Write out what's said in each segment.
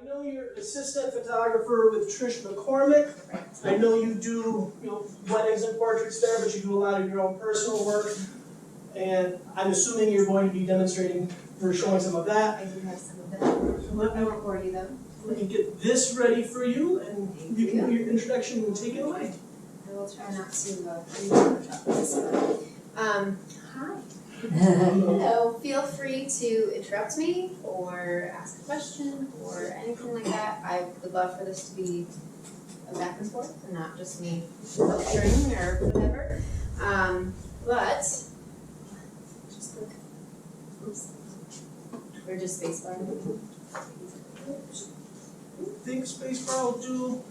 I know you're assistant photographer with Trish McCormick. I know you do, weddings and portraits there, but you do a lot of your own personal work. And I'm assuming you're going to be demonstrating, or showing some of that. I do have some of that. Let I me, won't bore you though. let me get this ready for you, and you can do your introduction and take it away. I will try not to Photoshop this. Hi. So feel free to interrupt me or ask a question or anything like that. I would love for this to be a back and forth and not just me lecturing or whatever. But just click. Oops. Or just spacebar. Think spacebar will do,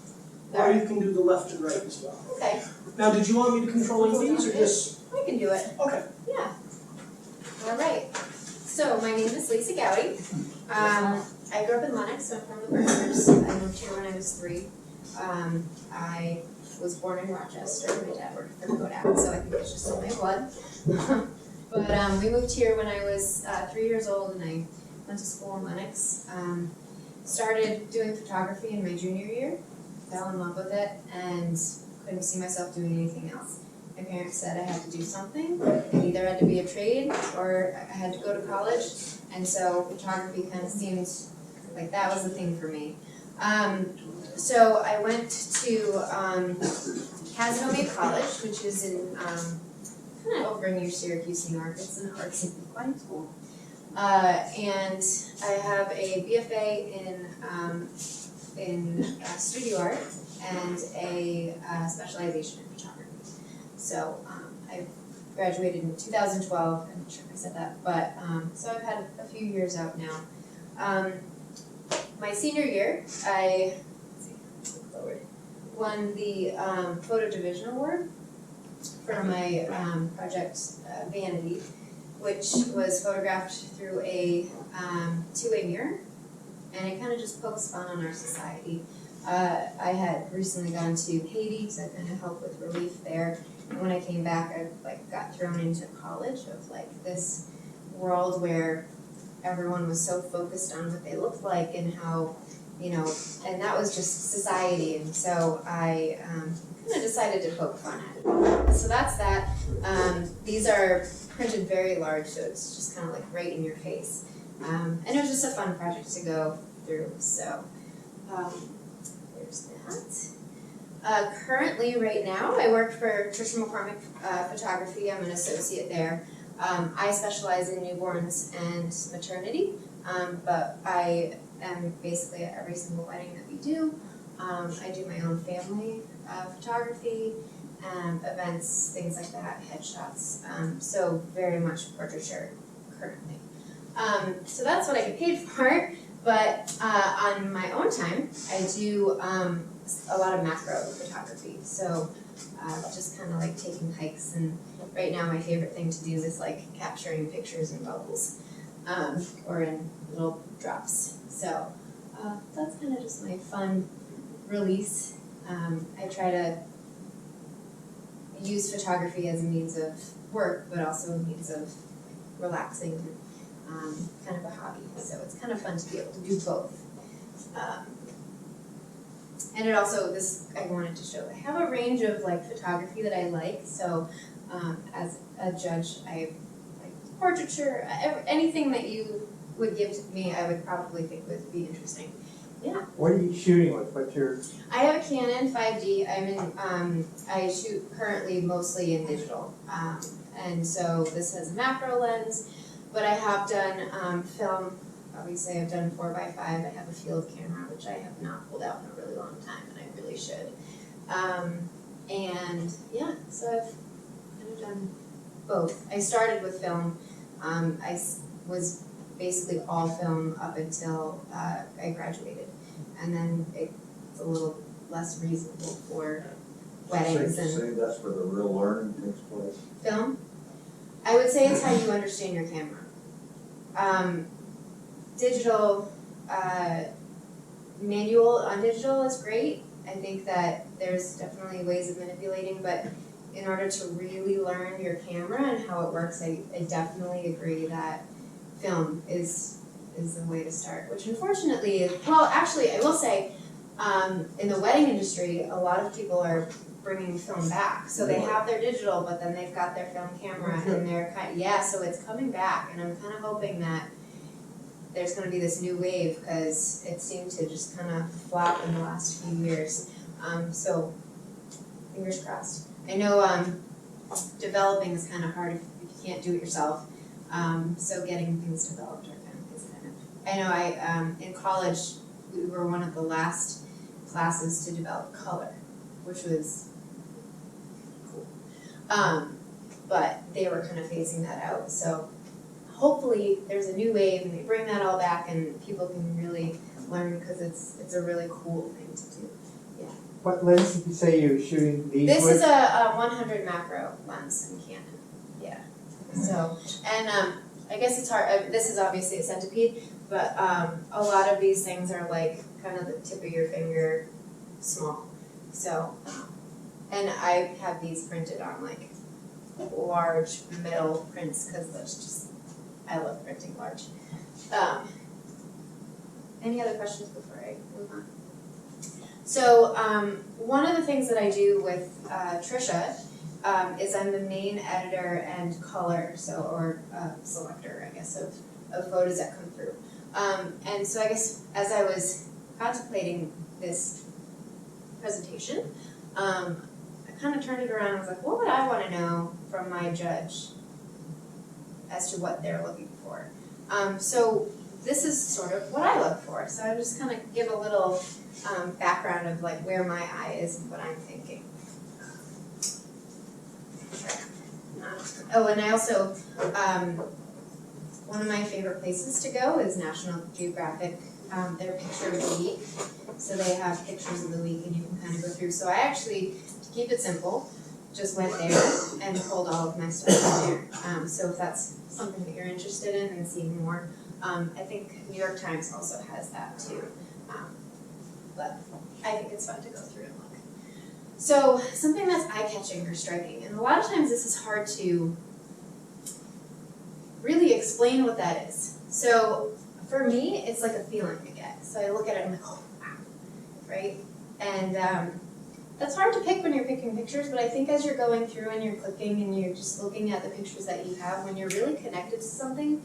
or you can do the left and right as well. Okay, Now, did you want me to control any of these, or just, I can do it. okay. Yeah. All right. So my name is Lisa Goudey. I grew up in Lenox, so I'm from the Berkshires. I moved here when I was 3. I was born in Rochester. My dad worked for Goudey, so I think it's just in my blood. But we moved here when I was 3 years old, and I went to school in Lenox. Started doing photography in my junior year. Fell in love with it, and couldn't see myself doing anything else. My parents said I had to do something. It either had to be a trade or I had to go to college, and so photography kind of seemed like that was the thing for me. So I went to Casanova College, which is in kind of over near Syracuse, New York. It's an arts and equine school, and I have a BFA in studio art and a specialization in photography. So I graduated in 2012, I'm not sure if I said that, but so I've had a few years out now. My senior year, I won the Photo Division Award for my project Vanity, which was photographed through a two-way mirror, and it kind of just pokes fun on our society. I had recently gone to Haiti because I kind of helped with relief there. And when I came back, I got thrown into college of this world where everyone was so focused on what they looked like and how, and that was just society. And so I kind of decided to poke fun at it. So that's that. These are printed very large, so it's just kind of right in your face. And it was just a fun project to go through. So there's that. Currently, right now, I work for Trish McCormick Photography. I'm an associate there. I specialize in newborns and maternity, but I am basically at every single wedding that we do. I do my own family photography, events, things like that, headshots. So very much portraiture currently. So that's what I get paid for. But on my own time, I do a lot of macro photography. So just kind of taking hikes, and right now my favorite thing to do is capturing pictures in bubbles or in little drops. So that's kind of just my fun release. I try to use photography as a means of work, but also a means of relaxing and kind of a hobby. So it's kind of fun to be able to do both. And it also, I wanted to show, I have a range of photography that I like. So as a judge, I like portraiture, anything that you would give to me, I would probably think would be interesting. Yeah. What are you shooting with? What's your? I have a Canon 5D. I shoot currently mostly in digital. And so this has a macro lens, but I have done film. Obviously, I've done 4x5. I have a field camera, which I have not pulled out in a really long time, and I really should. And yeah, so I've kind of done both. I started with film. I was basically all film up until I graduated, and then it's a little less reasonable for weddings and. Say that's where the real learning takes place. Film? I would say it's how you understand your camera. Digital, manual on digital is great. I think that there's definitely ways of manipulating, but in order to really learn your camera and how it works, I definitely agree that film is is a way to start, which unfortunately, well, actually, I will say, in the wedding industry, a lot of people are bringing film back. So they have their digital, but then they've got their film camera, and they're so it's coming back, and I'm kind of hoping that there's going to be this new wave, because it seemed to just kind of flop in the last few years. So fingers crossed. I know developing is kind of hard if you can't do it yourself. So getting things developed is kind of. I know in college we were one of the last classes to develop color, which was cool. But they were kind of phasing that out. So hopefully there's a new wave and they bring that all back and people can really learn, because it's a really cool thing to do. What lens did you say you're shooting these with? This is a 100 macro lens in Canon. Yeah. So, and I guess it's hard. This is obviously a centipede, but a lot of these things are like kind of the tip of your finger small. So, and I have these printed on like large metal prints, because that's just, I love printing large. Any other questions before I move on? So one of the things that I do with Trisha is I'm the main editor and color, or selector, I guess, of photos that come through. And so I guess as I was contemplating this presentation, I kind of turned it around and was like, what would I want to know from my judge as to what they're looking for? So this is sort of what I look for. So I just kind of give a little background of like where my eye is and what I'm thinking. Oh, and I also, one of my favorite places to go is National Geographic, their picture of the week. So they have pictures of the week and you can kind of go through. So I actually, to keep it simple, just went there and pulled all of my stuff from there. So if that's something that you're interested in and seeing more, I think New York Times also has that too. But I think it's fun to go through and look. So something that's eye-catching or striking, and a lot of times this is hard to really explain what that is. So for me, it's like a feeling I get. So I look at it and I'm like, oh, wow, right? And that's hard to pick when you're picking pictures, but I think as you're going through and you're clicking and you're just looking at the pictures that you have, when you're really connected to something,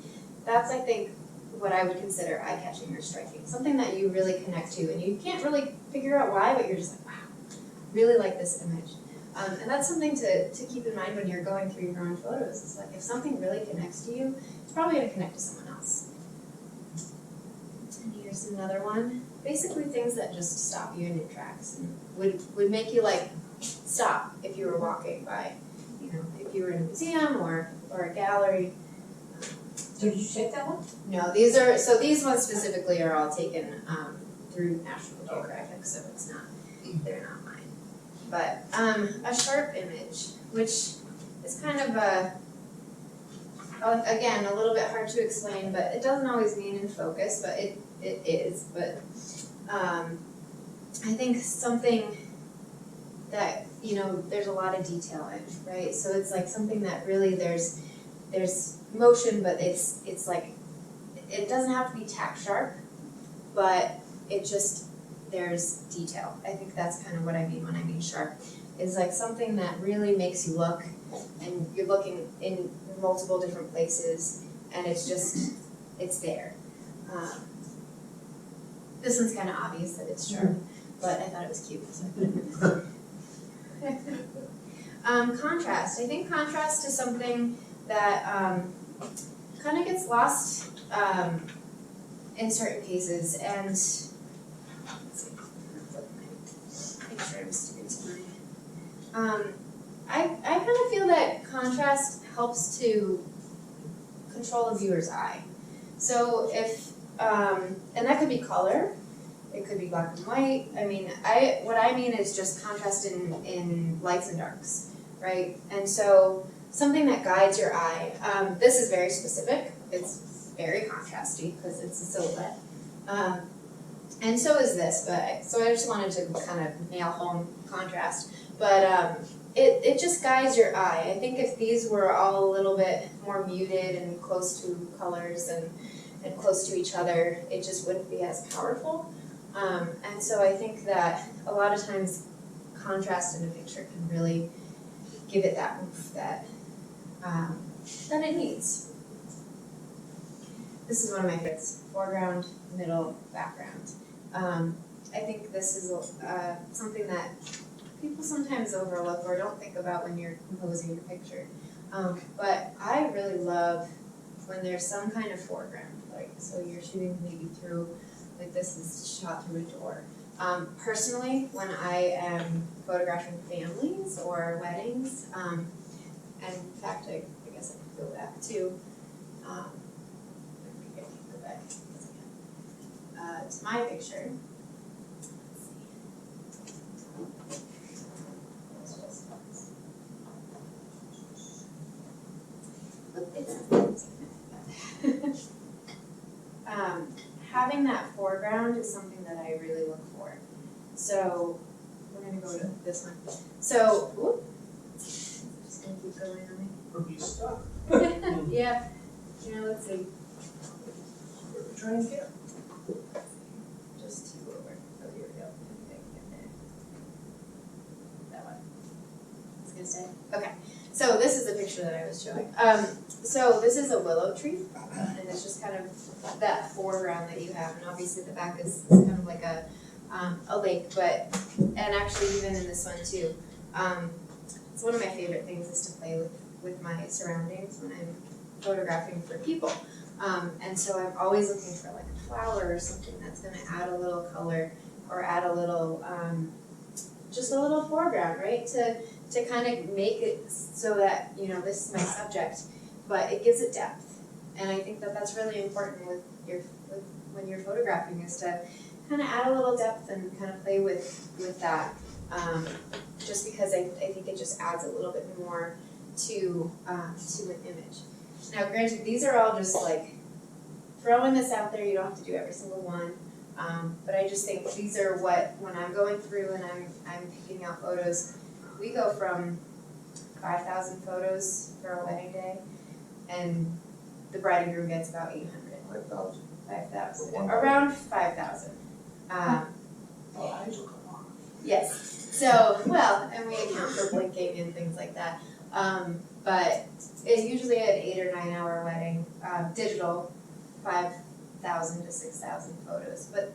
that's, I think, what I would consider eye-catching or striking. Something that you really connect to, and you can't really figure out why, but you're just like, wow, really like this image. And that's something to keep in mind when you're going through your own photos. It's like, if something really connects to you, it's probably going to connect to someone else. And here's another one. Basically things that just stop you in your tracks and would make you like stop if you were walking by, you know, if you were in a museum or a gallery. So did you take that one? No, these ones specifically are all taken through National Geographic, so it's not, they're not mine. But a sharp image, which is kind of again, a little bit hard to explain, but it doesn't always mean in focus, but it is. But I think something that, you know, there's a lot of detail in, right? So it's like something that really there's motion, but it's like, it doesn't have to be tack sharp, but it just, there's detail. I think that's kind of what I mean when I mean sharp. Is like something that really makes you look, and you're looking in multiple different places, and it's just, it's there. This one's kind of obvious that it's sharp, but I thought it was cute, so I put it in this. Contrast. I think contrast is something that kind of gets lost in certain cases, and let's see, make sure I'm sticking to mine. I kind of feel that contrast helps to control a viewer's eye. So if, and that could be color, it could be black and white. I mean, what I mean is just contrast in lights and darks, right? And so something that guides your eye. This is very specific. It's very contrasty because it's a silhouette. And so is this, but so I just wanted to kind of nail home contrast. But it just guides your eye. I think if these were all a little bit more muted and close to colors, and and close to each other, it just wouldn't be as powerful. And so I think that a lot of times contrast in a picture can really give it that oomph that it needs. This is one of my favorites, foreground, middle, background. I think this is something that people sometimes overlook or don't think about when you're composing your picture. But I really love when there's some kind of foreground, like so you're shooting maybe through, like this is shot through a door. Personally, when I am photographing families or weddings, and in fact, I guess I could go back to, maybe I can go back to my picture. Having that foreground is something that I really look for. So we're gonna go to this one. So, whoop. I'm just gonna keep going on me. Or be stuck. Yeah, let's see. Try and get. Just two over. Oh, here we go. That one. It's gonna stay. Okay. So this is the picture that I was showing. So this is a willow tree, and it's just kind of that foreground that you have, and obviously the back is kind of like a lake, and actually even in this one too. It's one of my favorite things is to play with my surroundings when I'm photographing for people. And so I'm always looking for like a flower or something that's gonna add a little color or add a little, just a little foreground, right? To kind of make it so that, this is my subject, but it gives it depth. And I think that that's really important when you're photographing is to kind of add a little depth and kind of play with that. Just because I think it just adds a little bit more to an image. Now granted, these are all just like throwing this out there, you don't have to do every single one. But I just think these are when I'm going through and I'm picking out photos, we go from 5,000 photos for a wedding day, and the bride and groom gets about 800. 5,000. 5,000. For one Around 5,000. Eyes will come on. Yes. So, and we account for blinking and things like that. But it's usually an 8 or 9 hour wedding, digital, 5,000 to 6,000 photos. But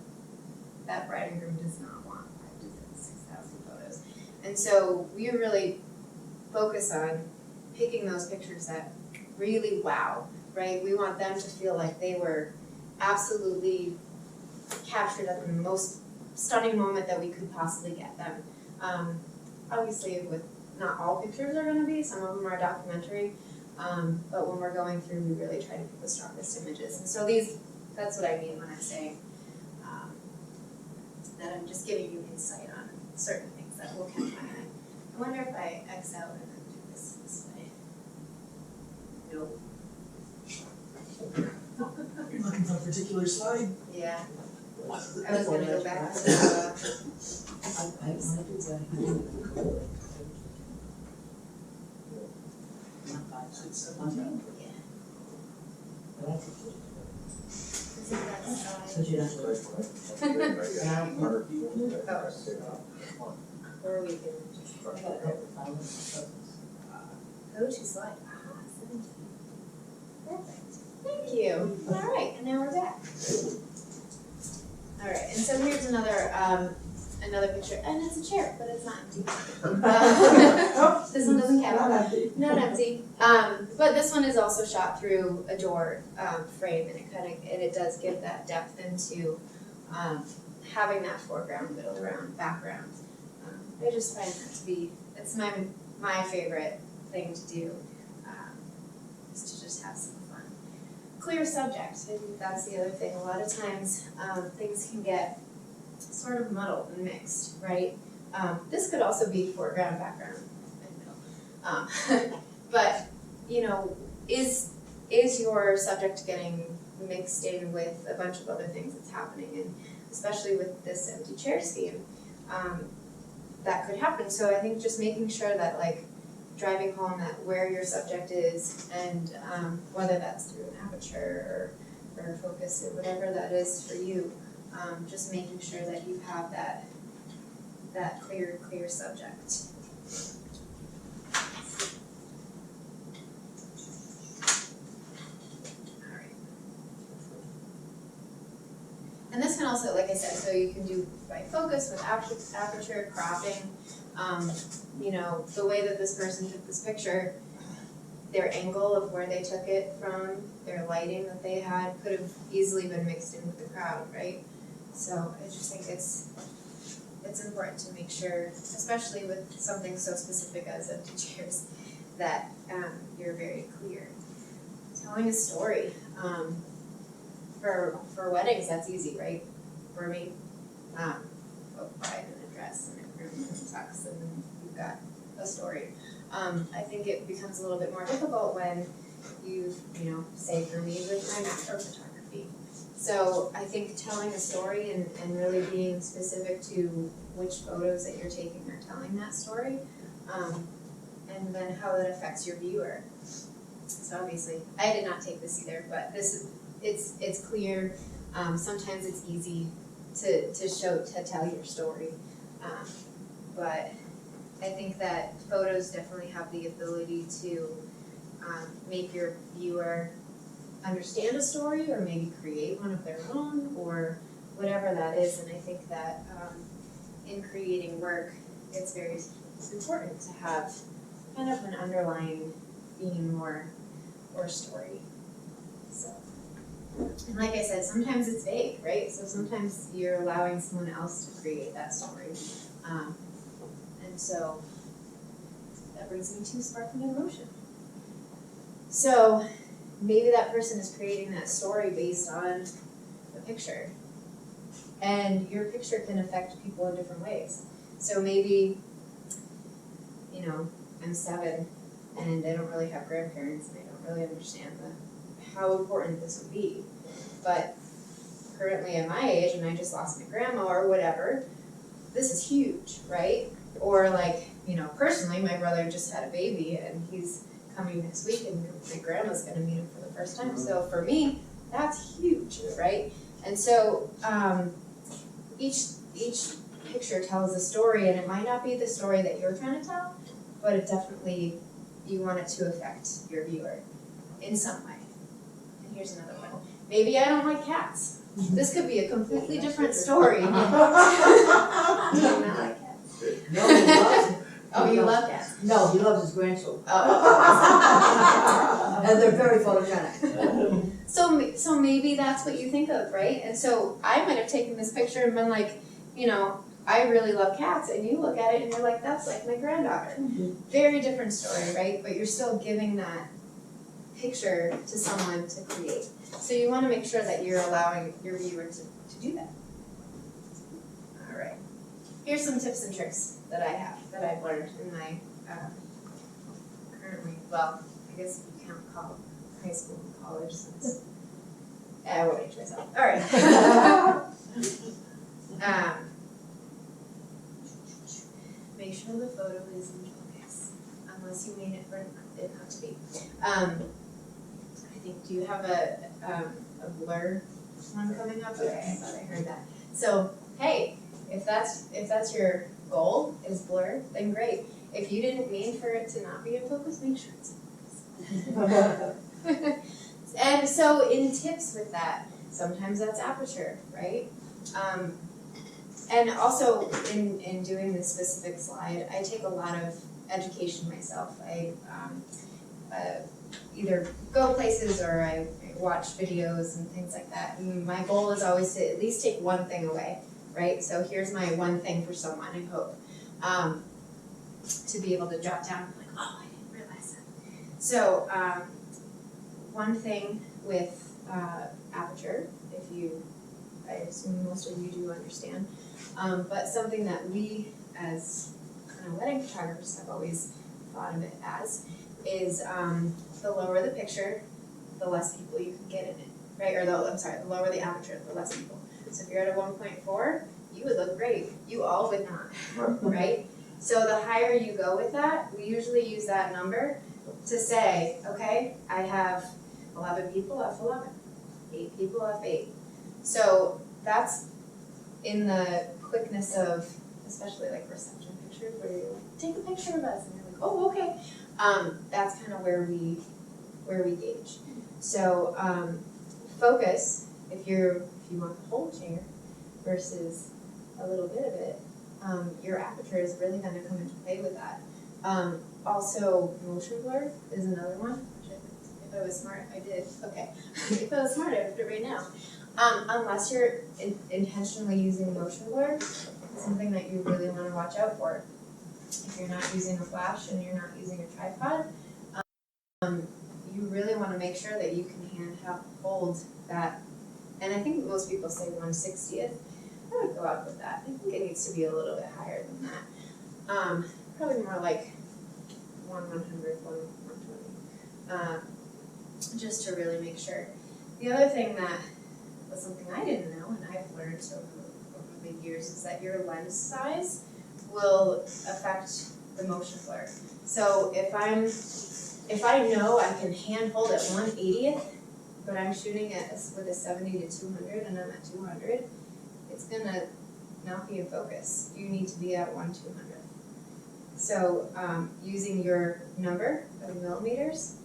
that bride and groom does not want 5,000 to 6,000 photos. And so we really focus on picking those pictures that really wow, right? We want them to feel like they were absolutely captured at the most stunning moment that we could possibly get them. Obviously, with not all pictures are going to be, some of them are documentary, but when we're going through, we really try to pick the strongest images. And so that's what I mean when I'm saying that I'm just giving you insight on certain things that will catch my eye. I wonder if I X out and then do this way. Nope. You're looking for a particular slide? Yeah. I was gonna go back to the, I wanna do that. It's 17. yeah. But I think Is it that side? so you don't. Or we can just go to slide. 17. Perfect. Thank you. All right, and now we're back. All right, and so here's another picture, and it's a chair, but it's not empty. This one doesn't count. Not empty. But this one is also shot through a door frame, and it does give that depth into having that foreground, middle ground, background. I just find that to be, it's my favorite thing to do, is to just have some fun. Clear subject, I think that's the other thing. A lot of times things can get sort of muddled and mixed, right? This could also be foreground, background, and middle. But, is your subject getting mixed in with a bunch of other things that's happening? And especially with this empty chair scheme, that could happen. So I think just making sure that driving home that where your subject is and whether that's through an aperture or or focus or whatever that is for you. Just making sure that you have that clear subject. Alright. And this can also, like I said, so you can do by focus with aperture, cropping, the way that this person took this picture, their angle of where they took it from, their lighting that they had could have easily been mixed in with the crowd, right? So I just think it's important to make sure, especially with something so specific as empty chairs, that you're very clear. Telling a story. For weddings, that's easy, right? For me, a bride in a dress and a groom in a tux, and then you've got a story. I think it becomes a little bit more difficult when you say for me with my macro photography. So I think telling a story and really being specific to which photos that you're taking are telling that story, and then how that affects your viewer. So obviously, I did not take this either, but it's clear. Sometimes it's easy to tell your story, but I think that photos definitely have the ability to make your viewer understand a story or maybe create one of their own or whatever that is. And I think that in creating work, it's very important to have kind of an underlying theme or story. So, and like I said, sometimes it's vague, right? So sometimes you're allowing someone else to create that story. And so that brings me to sparkling emotion. So maybe that person is creating that story based on the picture. And your picture can affect people in different ways. So maybe, I'm 7 and I don't really have grandparents and I don't really understand how important this would be. But currently at my age, and I just lost my grandma or whatever, this is huge, right? Or personally, my brother just had a baby and he's coming next week and my grandma's gonna meet him for the first time. So for me, that's huge, right? And so each picture tells a story, and it might not be the story that you're trying to tell, but it definitely, you want it to affect your viewer in some way. And here's another one. Maybe I don't like cats. This could be a completely different story. Do you not like cats? No, he loves. Oh, you love cats? No, he loves his grandchildren. Oh. And they're very photogenic. So maybe that's what you think of, right? And so I might have taken this picture and been like, I really love cats, and you look at it and you're like, that's like my granddaughter. Very different story, right? But you're still giving that picture to someone to create. So you want to make sure that you're allowing your viewer to do that. All right. Here's some tips and tricks that I have, that I've learned in my currently, well, I guess you can't call high school and college since I won't age myself. All right. Make sure the photo is in focus, unless you mean it for it not to be. I think, do you have a blur one coming up? Okay, I thought I heard that. So, hey, if that's your goal, is blur, then great. If you didn't mean for it to not be in focus, make sure it's in focus. And so in tips with that, sometimes that's aperture, right? And also in doing this specific slide, I take a lot of education myself. I either go places or I watch videos and things like that. And my goal is always to at least take one thing away, right? So here's my one thing for someone, I hope, to be able to jot down, like, oh, I didn't realize that. So one thing with aperture, I assume most of you do understand, but something that we as kind of wedding photographers have always thought of it as is the lower the picture, the less people you can get in it, right? Or the lower the aperture, the less people. So if you're at a 1.4, you would look great. You all would not, right? So the higher you go with that, we usually use that number to say, okay, I have 11 people, F11. 8 people f8. So that's in the quickness of, especially like reception pictures where you're like, take a picture of us and you're like, oh, okay. That's kind of where we gauge. So focus, if you want the whole chair versus a little bit of it, your aperture is really going to come into play with that. Also, motion blur is another one, which if I was smart, I did. Okay, if I was smart, I would do it right now. Unless you're intentionally using motion blur, something that you really want to watch out for. If you're not using a flash and you're not using a tripod, you really want to make sure that you can hold that. And I think most people say 1/60th. I would go out with that. I think it needs to be a little bit higher than that. Probably more like 1/100, 1/120. Just to really make sure. The other thing that was something I didn't know and I've learned over the years is that your lens size will affect the motion blur. So if I know I can hand hold at 1/80th, but I'm shooting it with a 70 to 200 and I'm at 200, it's gonna not be in focus. You need to be at 1/200. So using your number of millimeters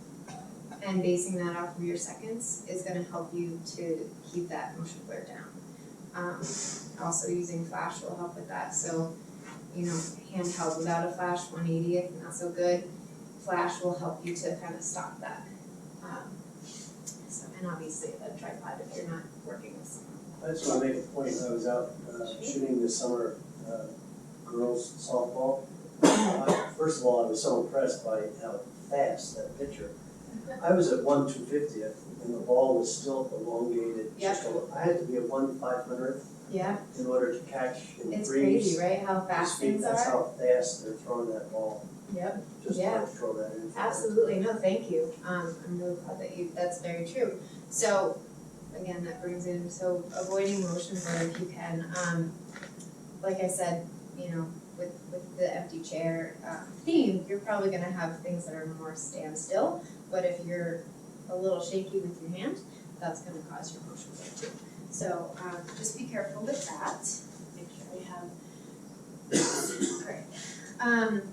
and basing that off of your seconds is gonna help you to keep that motion blur down. Also using flash will help with that. So, handheld without a flash, 1/80th, not so good. Flash will help you to kind of stop that. And obviously a tripod if you're not working with someone. I just want to make a point. I was out shooting this summer girls softball. First of all, I was so impressed by how fast that picture. I was at 1/250th and the ball was still elongated. Yep. I had to be at 1/500th Yeah, in order to catch in it's breeze. crazy, right? How fast things That's are. how fast they're throwing that ball. Yep. Just Yeah. want to throw that in. Absolutely, no, thank you. I'm really glad that that's very true. So, again, that brings in, so avoiding motion blur if you can. Like I said, with the empty chair theme, you're probably gonna have things that are more standstill, but if you're a little shaky with your hand, that's gonna cause your motion blur too. So, just be careful with that. Make sure I have, alright.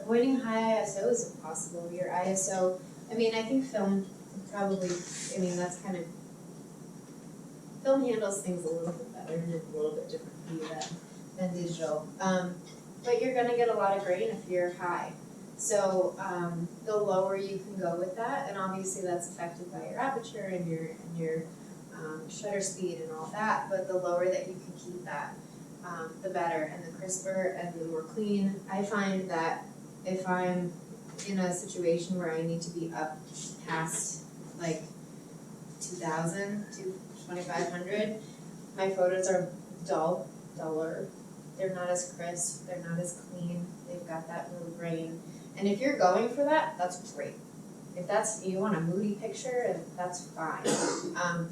Avoiding high ISOs if possible. Your ISO, I think film probably, that's kind of, film handles things a little bit better and a little bit differently than digital. But you're gonna get a lot of grain if you're high. So the lower you can go with that, and obviously that's affected by your aperture and your shutter speed and all that, but the lower that you can keep that, the better, and the crisper and the more clean. I find that if I'm in a situation where I need to be up past like 2,000 to 2,500, my photos are duller. They're not as crisp, they're not as clean, they've got that little grain. And if you're going for that, that's great. If you want a moody picture, and that's fine.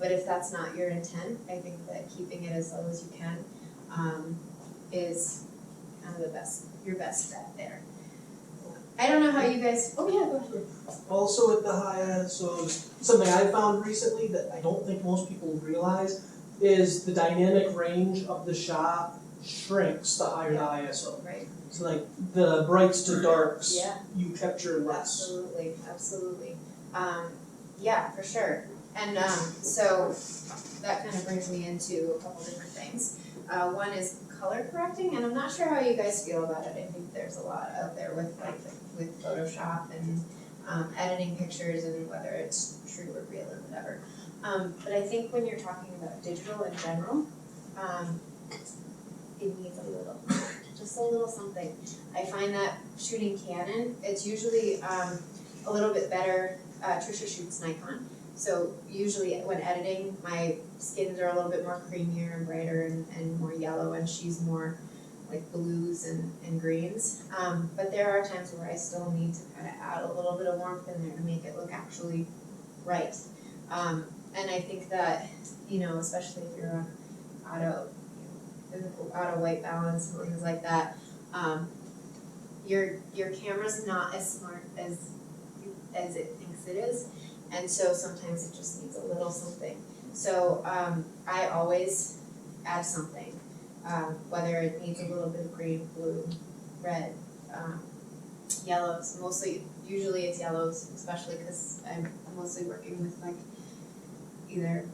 But if that's not your intent, I think that keeping it as low as you can is kind of your best bet there. I don't know how you guys, oh yeah, go ahead. Also with the high ISOs, something I found recently that I don't think most people realize is the dynamic range of the shot shrinks the higher the ISO. Right. So like the brights to darks, Yeah. you capture less. Absolutely. Yeah, for sure. And so that kind of brings me into a couple different things. One is color correcting, and I'm not sure how you guys feel about it. I think there's a lot out there with Photoshop and editing pictures and whether it's true or real or whatever. But I think when you're talking about digital in general, it needs just a little something. I find that shooting Canon, it's usually a little bit better. Trisha shoots Nikon, so usually when editing, my skins are a little bit more creamier and brighter and more yellow, and she's more like blues and greens. But there are times where I still need to kind of add a little bit of warmth in there to make it look actually right. And I think that, especially if you're on auto white balance and things like that, your camera's not as smart as it thinks it is, And so sometimes it just needs a little something. So I always add something, whether it needs a little bit of green, blue, red, yellows. Usually it's yellows, especially because I'm mostly working with like either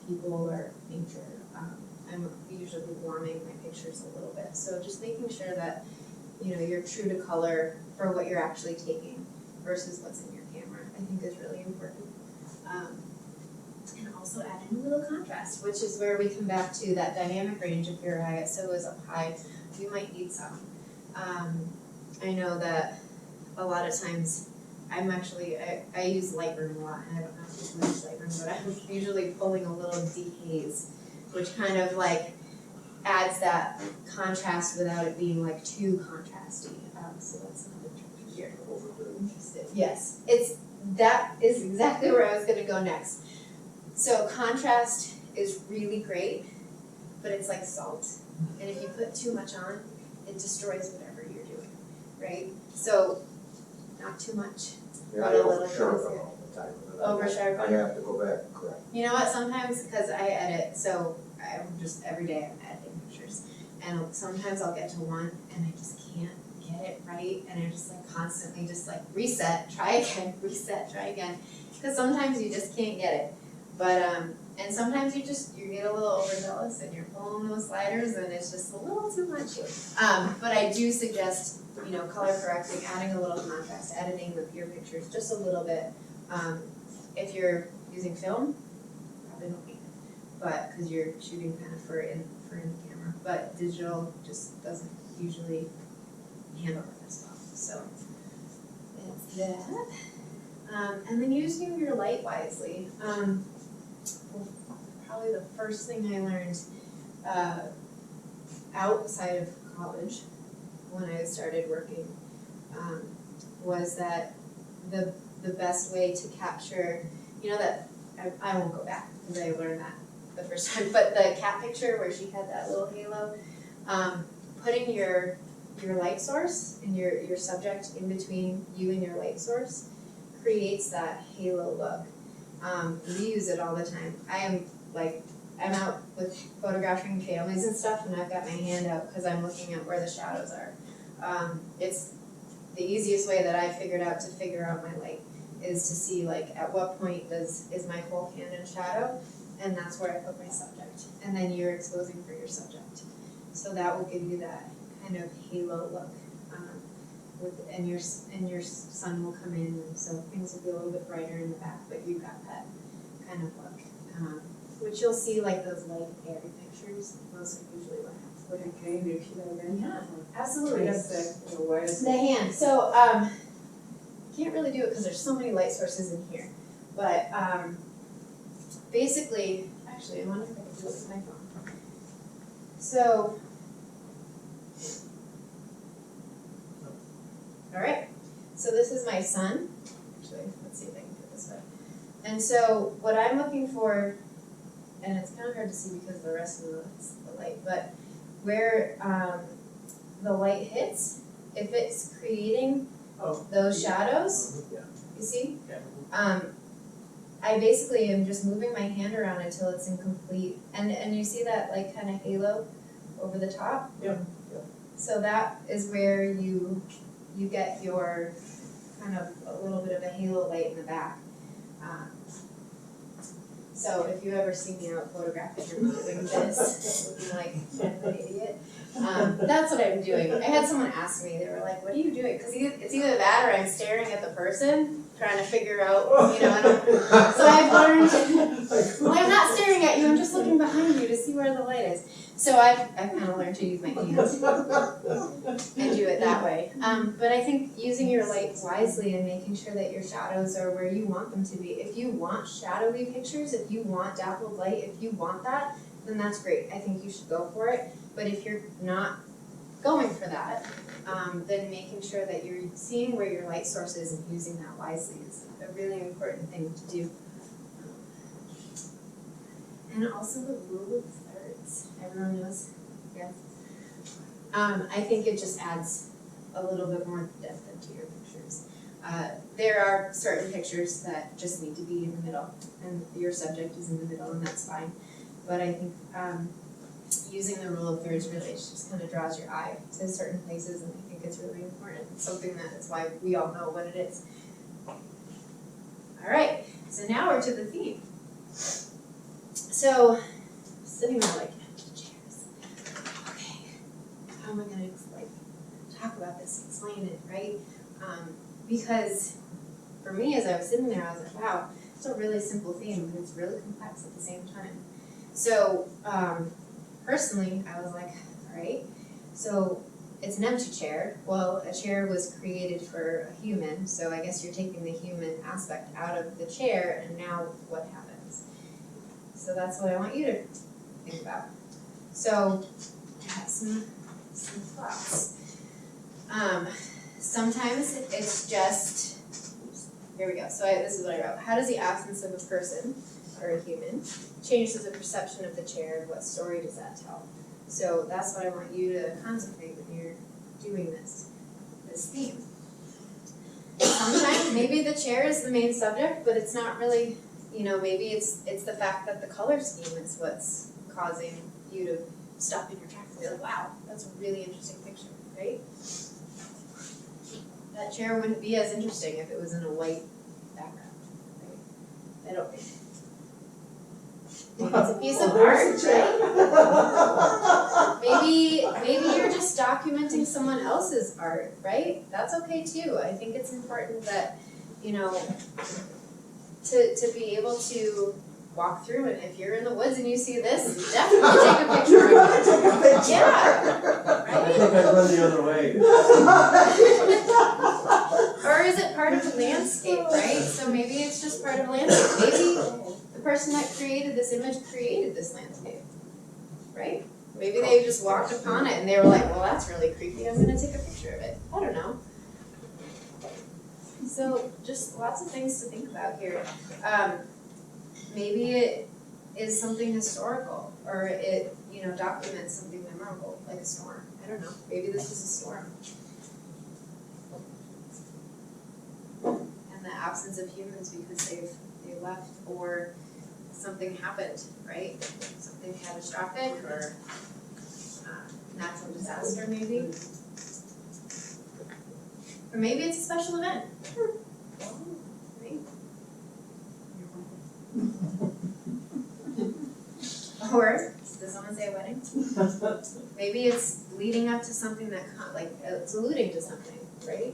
people or nature. I'm usually warming my pictures a little bit. So just making sure that, you know, you're true to color for what you're actually taking versus what's in your camera, I think is really important. And also add in a little contrast, which is where we come back to that dynamic range. If your ISO is up high, you might need some. I know that a lot of times I use Lightroom a lot, and I don't have to use much Lightroom, but I'm usually pulling a little dehaze, which kind of like adds that contrast without it being like too contrasty. So that's another trick here. Interested. Yes, that is exactly where I was gonna go next. So contrast is really great, but it's like salt. And if you put too much on, it destroys whatever you're doing, right? So not too much. Yeah, I over-sharpen all the time. Over-sharpen? I have to go back and correct. You know what, sometimes, because I edit, so I'm just, every day I'm editing pictures. And sometimes I'll get to one and I just can't get it right. And I just like constantly just like reset, try again, reset, try again. Because sometimes you just can't get it. But, and sometimes you get a little overzealous and you're pulling those sliders and it's just a little too much. But I do suggest, you know, color correcting, adding a little contrast, editing your pictures just a little bit. If you're using film, probably don't need it, but because you're shooting kind of for in the camera. But digital just doesn't usually handle it as well. So it's that. And then using your light wisely. Probably the first thing I learned outside of college when I started working was that the best way to capture, you know, that I won't go back because I learned that the first time, but the cat picture where she had that little halo, putting your light source and your subject in between you and your light source creates that halo look. We use it all the time. I'm out with photographing families and stuff, and I've got my hand out because I'm looking at where the shadows are. It's the easiest way that I figured out to figure out my light is to see like at what point is my whole hand in shadow, and that's where I put my subject. And then you're exposing for your subject. So that will give you that kind of halo look. And your sun will come in, and so things will be a little bit brighter in the back, but you've got that kind of look. Which you'll see like those light airy pictures. Those are usually what happens. Can you do that again? Yeah, absolutely. I guess why is The hand. So can't really do it because there's so many light sources in here. But basically, actually, I wonder if I can do it with my phone. So, all right. So this is my sun. Actually, let's see if I can do it this way. And so what I'm looking for, and it's kind of hard to see because of the rest of the light, but where the light hits, if it's creating those shadows, you see? I basically am just moving my hand around until it's in complete, and you see that like kind of halo over the top? Yeah. So that is where you get your kind of a little bit of a halo light in the back. So if you ever see me out photographing and doing this, looking like an idiot, that's what I'm doing. I had someone ask me, they were like, what are you doing? Because it's either that or I'm staring at the person, trying to figure out, you know, so I've learned, well, I'm not staring at you, I'm just looking behind you to see where the light is. So I've kind of learned to use my hands and do it that way. But I think using your light wisely and making sure that your shadows are where you want them to be. If you want shadowy pictures, if you want dappled light, if you want that, then that's great. I think you should go for it. But if you're not going for that, then making sure that you're seeing where your light source is and using that wisely is a really important thing to do. And also the rule of thirds. Everyone knows? Yes. I think it just adds a little bit more depth into your pictures. There are certain pictures that just need to be in the middle, and your subject is in the middle, and that's fine. But I think using the rule of thirds really just kind of draws your eye to certain places, and I think it's really important. It's something that is why we all know what it is. All right, so now we're to the theme. So, sitting there like empty chairs. Okay, how am I gonna talk about this, explain it, right? Because for me, as I was sitting there, I was like, wow, it's a really simple theme, but it's really complex at the same time. So, personally, I was like, all right, so it's an empty chair. Well, a chair was created for a human, so I guess you're taking the human aspect out of the chair, and now what happens? So that's what I want you to think about. So, I have some thoughts. Sometimes it's just, here we go, so this is what I wrote. How does the absence of a person, or a human, change the perception of the chair? What story does that tell? So that's what I want you to contemplate when you're doing this theme. Sometimes maybe the chair is the main subject, but it's not really, maybe it's the fact that the color scheme is what's causing you to stop in your tracks and be like, wow, that's a really interesting picture, right? That chair wouldn't be as interesting if it was in a white background, right? I don't think. Maybe it's a piece of art, right? Maybe you're just documenting someone else's art, right? That's okay too. I think it's important that, to be able to walk through, and if you're in the woods and you see this, definitely take a picture of it. Yeah, I think I'd run the other way. Or is it part of the landscape, right? So maybe it's just part of the landscape. Maybe the person that created this image created this landscape, right? Maybe they just walked upon it and they were like, well, that's really creepy, I'm gonna take a picture of it. I don't know. So just lots of things to think about here. Maybe it is something historical, or it, documents something memorable, like a storm. I don't know, maybe this is a storm. And the absence of humans because they left, or something happened, right? Something catastrophic, or natural disaster maybe. Or maybe it's a special event. Right? Or, does someone say a wedding? Maybe it's leading up to something that, it's alluding to something, right?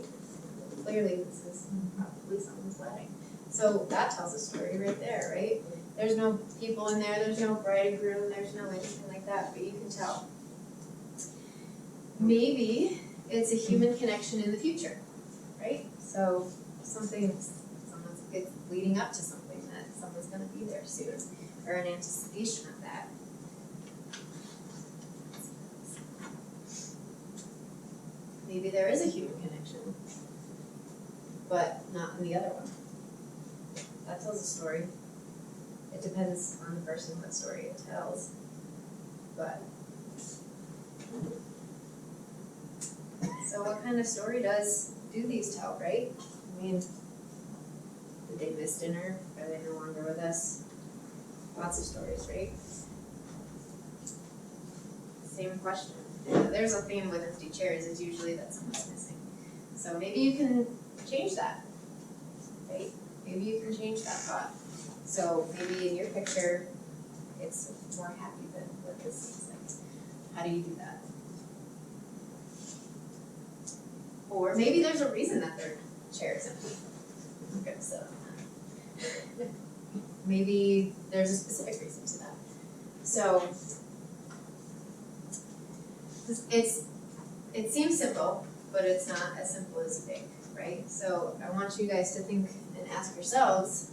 Clearly this is probably someone's wedding. So that tells a story right there, right? There's no people in there, there's no bride and groom, there's no anything like that, but you can tell. Maybe it's a human connection in the future, right? So someone's it's leading up to something that someone's gonna be there soon, or an anticipation of that. Maybe there is a human connection, but not in the other one. That tells a story. It depends on the person what story it tells, but. So what kind of story do these tell, right? I mean, did they miss dinner? Are they no longer with us? Lots of stories, right? Same question. There's a theme with empty chairs, it's usually that someone's missing. So maybe you can change that, right? Maybe you can change that thought. So maybe in your picture, it's more happy than what this seems like. How do you do that? Or maybe there's a reason that their chair is empty. I'm gonna sit on that. Maybe there's a specific reason to that. So it seems simple, but it's not as simple as you think, right? So I want you guys to think and ask yourselves,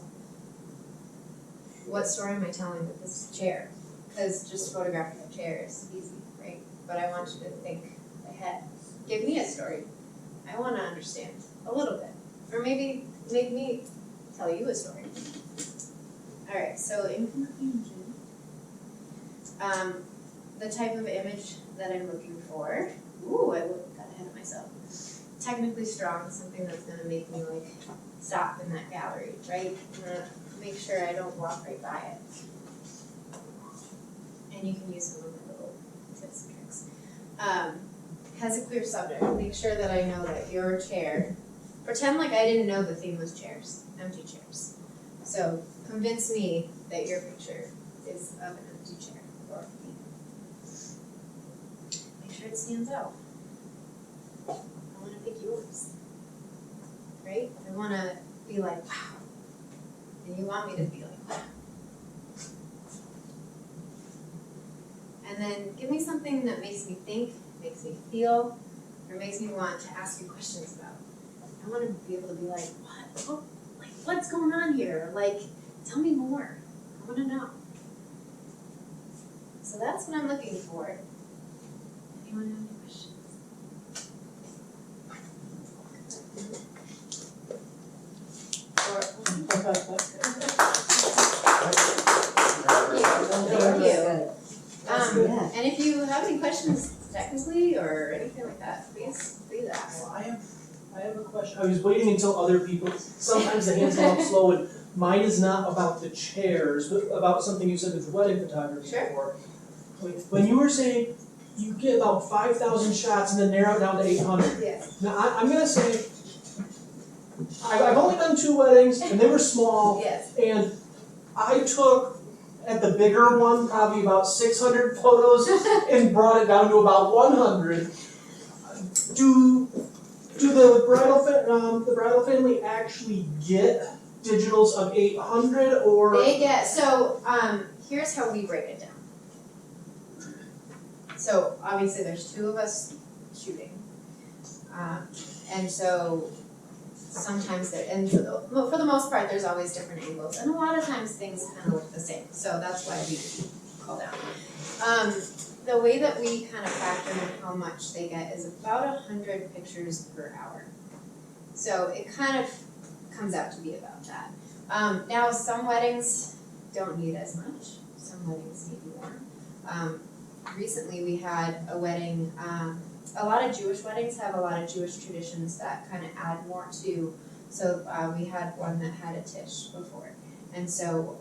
what story am I telling with this chair? Because just photographing a chair is easy, right? But I want you to think ahead. Give me a story. I want to understand a little bit. Or maybe make me tell you a story. Alright, so in conclusion, the type of image that I'm looking for, I got ahead of myself, technically strong, something that's gonna make me like stop in that gallery, right? I'm gonna make sure I don't walk right by it. And you can use some of my little tips and tricks. Has a clear subject, make sure that I know that your chair, pretend like I didn't know the theme was chairs, empty chairs. So convince me that your picture is of an empty chair or theme. Make sure it stands out. I wanna pick yours, right? I wanna be like, wow, and you want me to be like, wow. And then give me something that makes me think, makes me feel, or makes me want to ask you questions about. I wanna be able to be like, what? Oh, like, what's going on here? Like, tell me more. I wanna know. So that's what I'm looking for. Anyone have any questions? Thank you. And if you have any questions technically or anything like that, please ask. Well, I have a question. I was waiting until other people, sometimes the hands go up slow, and mine is not about the chairs, but about something you said with wedding photography Sure. before. When you were saying you get about 5,000 shots and then narrow it down to 800. Yes. Now, I'm gonna say, I've only done 2 weddings, and they were small, Yes. and I took, at the bigger one, probably about 600 photos and brought it down to about 100. Do the bridal family actually get digitals of 800 or? They get, so, here's how we break it down. So obviously there's 2 of us shooting. And so sometimes and for the most part, there's always different angles, and a lot of times things kind of look the same, so that's why we call down. The way that we kind of factor in how much they get is about 100 pictures per hour. So it kind of comes out to be about that. Now some weddings don't need as much, some weddings need more. Recently we had a wedding, a lot of Jewish weddings have a lot of Jewish traditions that kind of add more to, so we had one that had a tish before. And so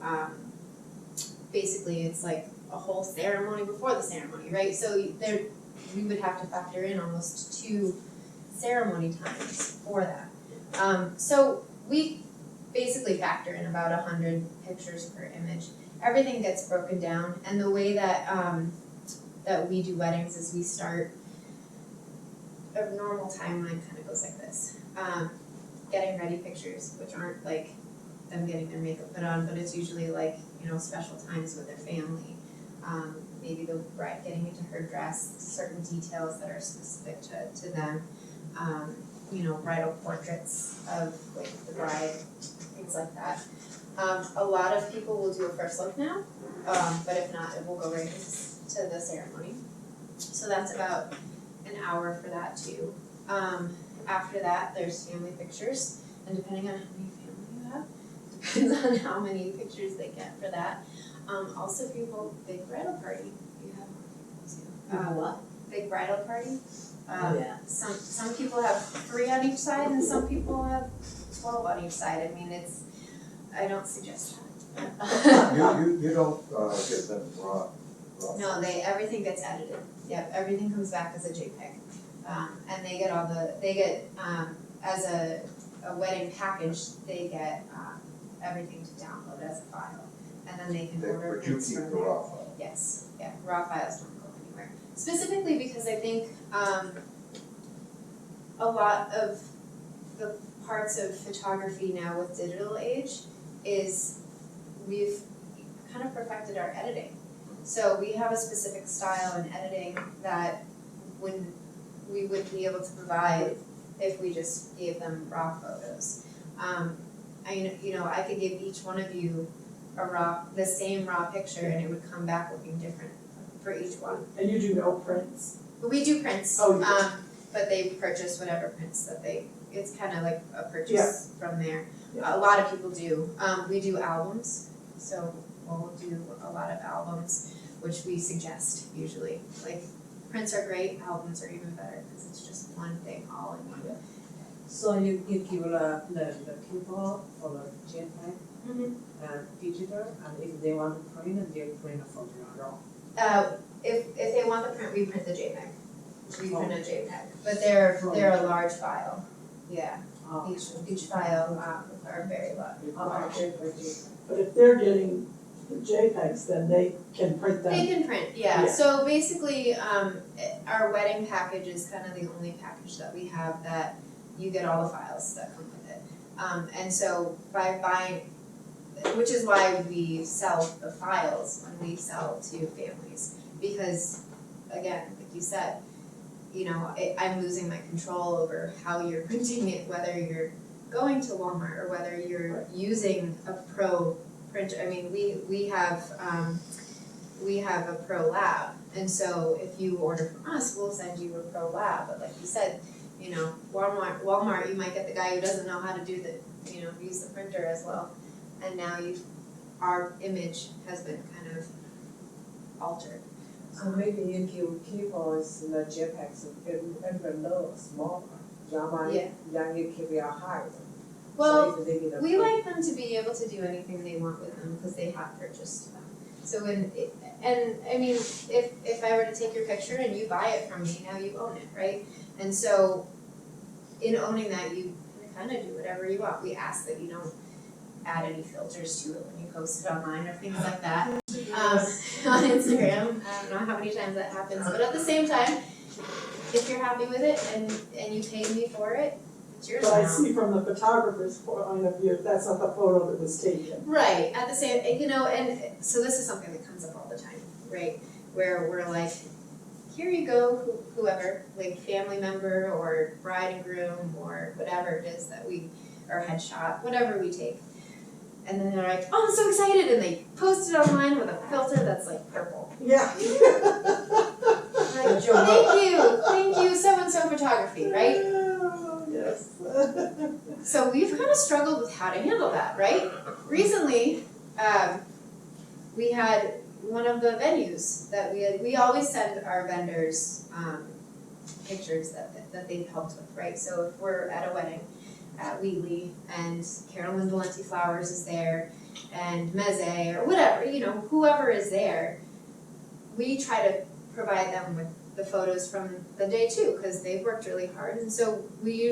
basically it's like a whole ceremony before the ceremony, right? So we would have to factor in almost 2 ceremony times for that. So we basically factor in about 100 pictures per image. Everything gets broken down, and the way that that we do weddings is we start, a normal timeline kind of goes like this. Getting ready pictures, which aren't like them getting their makeup put on, but it's usually like, special times with their family. Maybe the bride getting into her dress, certain details that are specific to them. Bridal portraits of like the bride, things like that. A lot of people will do a first look now, but if not, it will go right to the ceremony. So that's about an hour for that too. After that, there's family pictures, and depending on how many family you have, depends on how many pictures they get for that. Also, if you hold a big bridal party, you have more people too. What? Big bridal party. Yeah. Some people have 3 on each side, and some people have 12 on each side. I mean, I don't suggest that. You don't get them raw. No, everything gets edited. Yep, everything comes back as a JPEG. And they get as a wedding package, they get everything to download as a file. And then they can order But you prints keep from the there. raw file. Yes, yeah, raw files don't go anywhere. Specifically because I think a lot of the parts of photography now with digital age is we've kind of perfected our editing. So we have a specific style in editing that we wouldn't be able to provide if we just gave them raw photos. I could give each one of you the same raw picture, and it would come back looking different for each one. And you do no prints? But we do prints, Oh, you do. but they purchase whatever prints that it's kind of like a purchase from there. Yeah. A lot of people do. We do albums, so we'll do a lot of albums, which we suggest usually. Like, prints are great, albums are even better because it's just one thing all in one. So you give the people for the JPEG Mhm. and digital, and if they want to print, they print a photo raw. If they want the print, we print the JPEG. We print a JPEG, but they're a large file. Yeah, Oh, each file are very large. JPEG. But if they're getting the JPEGs, then they can print them. They can print, yeah. Yeah. So basically, our wedding package is kind of the only package that we have that you get all the files that come with it. And so by buying, which is why we sell the files when we sell to families, because again, like you said, you know, I'm losing my control over how you're printing it, whether you're going to Walmart or whether you're using a pro printer. I mean, we have a pro lab, and so if you order from us, we'll send you a pro lab. But like you said, you know, Walmart, you might get the guy who doesn't know how to do use the printer as well, and now our image has been kind of altered. So maybe you give people the JPEGs, even though small, Yeah. then you keep your high. Well, So if they need a we print- like them to be able to do anything they want with them because they have purchased them. So and I mean, if I were to take your picture and you buy it from me, now you own it, right? And so in owning that, you kind of do whatever you want. We ask that you don't add any filters to it when you post it online or things like that. On Instagram, I don't know how many times that happens, but at the same time, if you're happy with it and you paid me for it, it's yours But I now. see from the photographer's point of view, that's not the photo that was taken. Right, at the same, you know, and so this is something that comes up all the time, right? Where we're like, here you go, whoever, like family member or bride and groom or whatever it is that or headshot, whatever we take. And then they're like, oh, I'm so excited, and they post it online with a filter that's like purple. Yeah. Like, thank you, so-and-so photography, right? Oh, yes. So we've kind of struggled with how to handle that, right? Recently, we had one of the venues that we always send our vendors pictures that they've helped with, right? So if we're at a wedding at Wheatley and Carolyn Valenti Flowers is there and Meze or whatever, you know, whoever is there, we try to provide them with the photos from the day too, because they've worked really hard, and so we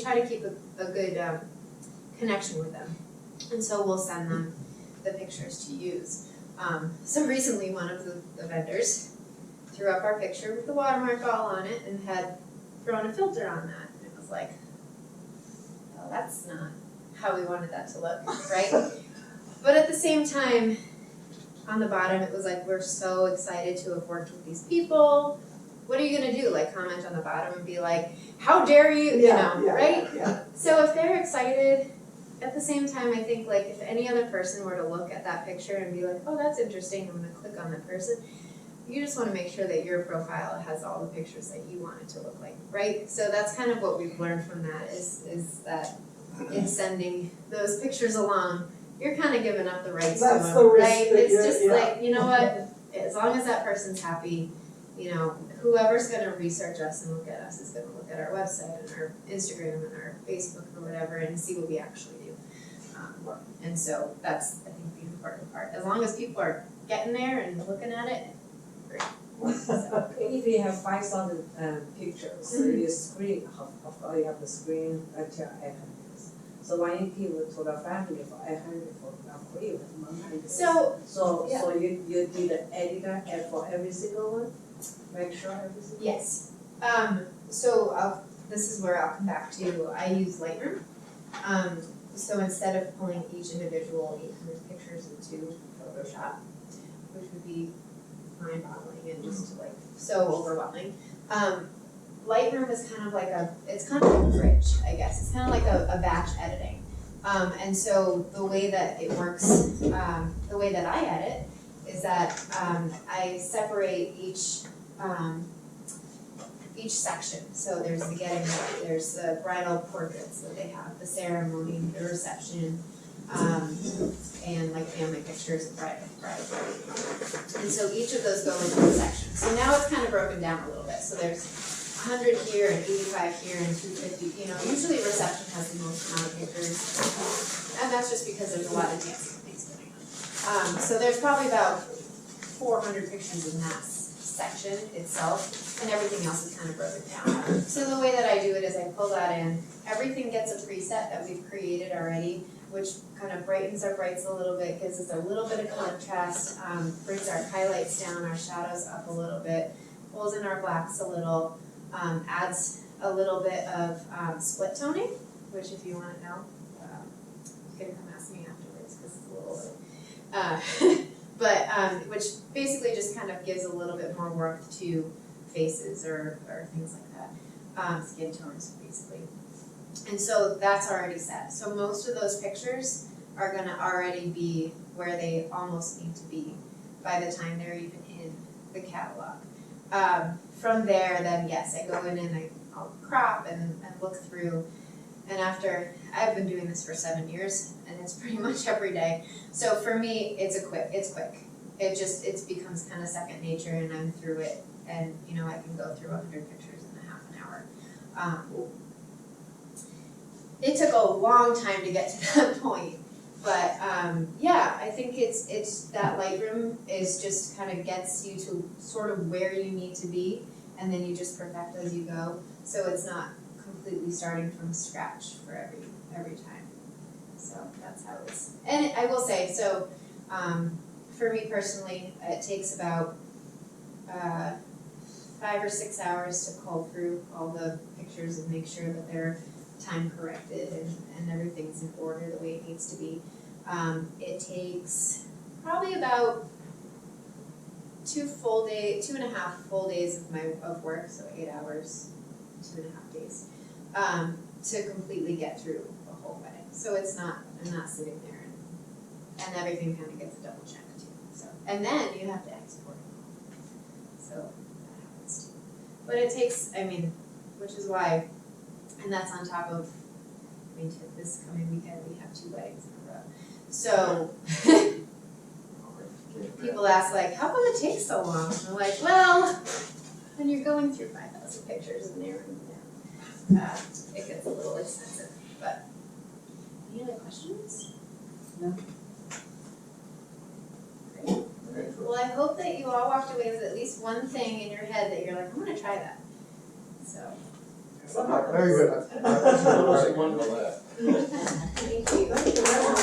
try to keep a good connection with them, and so we'll send them the pictures to use. So recently one of the vendors threw up our picture with the watermark all on it and had thrown a filter on that, and it was like, well, that's not how we wanted that to look, right? But at the same time, on the bottom, it was like, we're so excited to have worked with these people. What are you gonna do? Like, comment on the bottom and be like, how dare you, Yeah, right? yeah. So if they're excited, at the same time, I think like if any other person were to look at that picture and be like, oh, that's interesting, I'm gonna click on that person, you just wanna make sure that your profile has all the pictures that you want it to look like, right? So that's kind of what we've learned from that is that in sending those pictures along, you're kind of giving up the rights to That's them, the risk right? that It's you're- just yeah. like, you know what, as long as that person's happy, you know, whoever's gonna research us and look at us is gonna look at our website and our Instagram and our Facebook or whatever and see what we actually do. And so that's, I think, the important part. As long as people are getting there and looking at it, great. So, If you have 5,000 pictures, you screen, of course you have the screen until 800. So when you give to the family for 800 for free, 100. So, yeah. So you did the editor for every single one? Make sure every single one? yes. This is where I'll come back to, I use Lightroom. So instead of pulling each individual 800 pictures into Photoshop, which would be mind-boggling and just like so overwhelming, Lightroom is kind of like it's kind of like a bridge, I guess. It's kind of like a batch editing. And so the way that it works, the way that I edit is that I separate each section. So there's the getting ready, there's the bridal portraits that they have, the ceremony, the reception, and like family pictures of bride. And so each of those go into a section. So now it's kind of broken down a little bit. So there's 100 here and 85 here and 250, you know, usually reception has the most amount of pictures. And that's just because there's a lot of dancing things going on. So there's probably about 400 pictures in that section itself, and everything else is kind of broken down. So the way that I do it is I pull that in, everything gets a preset that we've created already, which kind of brightens our brights a little bit, gives us a little bit of contrast, brings our highlights down, our shadows up a little bit, pulls in our blacks a little, adds a little bit of split toning, which if you want to know, you can come ask me afterwards because it's a little which basically just kind of gives a little bit more warmth to faces or things like that, skin tones basically. And so that's already set. So most of those pictures are gonna already be where they almost need to be by the time they're even in the catalog. From there, then yes, I go in and I'll crop and look through. And after, I've been doing this for 7 years, and it's pretty much every day. So for me, it's quick. It becomes kind of second nature, and I'm through it. And you know, I can go through 100 pictures in a half an hour. It took a long time to get to that point, but yeah, I think it's that Lightroom is just kind of gets you to sort of where you need to be, and then you just perfect as you go. So it's not completely starting from scratch for every time. So that's how it's. And I will say, so for me personally, it takes about 5 or 6 hours to cull through all the pictures and make sure that they're time corrected and everything's in order the way it needs to be. It takes probably about 2.5 full days of work, so 8 hours, 2.5 days, to completely get through the whole wedding. So I'm not sitting there and everything kind of gets a double check too. So, and then you have to export it. So that happens too. But it takes, which is why, and that's on top of, this coming weekend we have 2 weddings in a row. So people ask like, how come it takes so long? And I'm like, well, when you're going through 5,000 pictures and narrowing them down, it gets a little expensive. But any other questions? No. Great. Well, I hope that you all walked away with at least one thing in your head that you're like, I'm gonna try that. So. Very good. Thank you. Thank you very much.